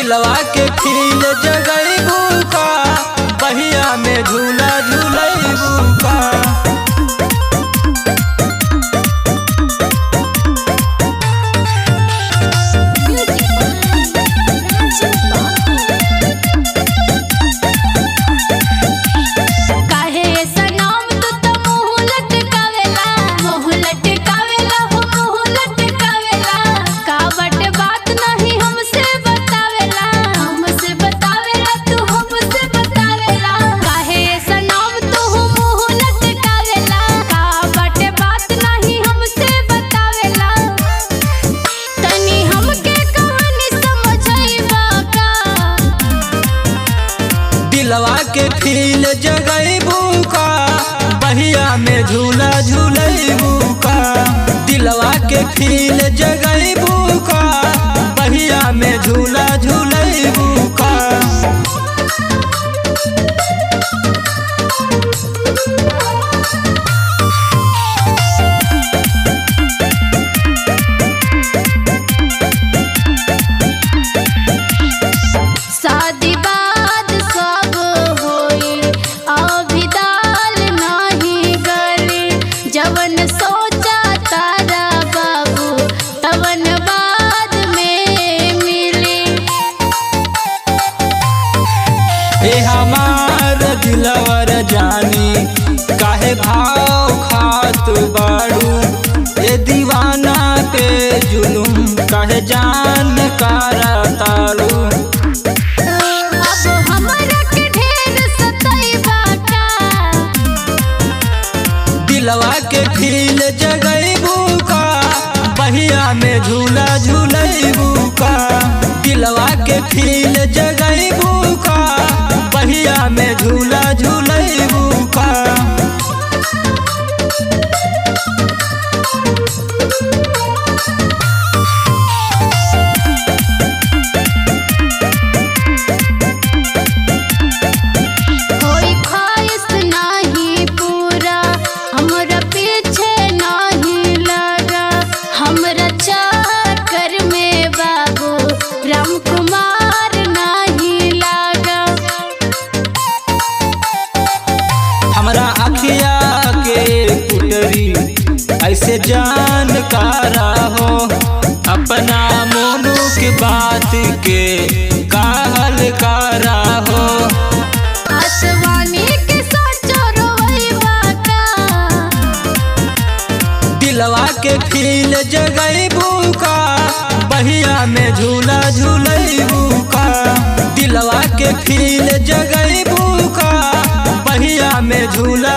दिलवा के फील जगईबू का बहिया में झूला झूलईबू का। दिलवा के फील जगईबू का बहिया में झूला झूलईबू का। दिलवा के फील जगईबू का बहिया में झूला झूलईबू का। सोचा तारा बाबू तवन बाद में मिली। ए हमार दिलवर जानी काहे भाव खात बाड़ू। ए दीवाना पे जुलुम काहे जान कारा ताड़ू। दिलवा के फील जगईबू का बहिया में झूला झूलईबू का। दिलवा के फील जगईबू का बहिया में झूला झूलईबू का। हमरा अखिया के पुतरी ऐसे जानकारा हो। अपना मोनू की बात के काहल कारा हो। आसमानी के सोचो रोइबा का। दिलवा के फील जगईबू का बहिया में झूला झूलईबू का। दिलवा के फील जगईबू का बहिया में झूला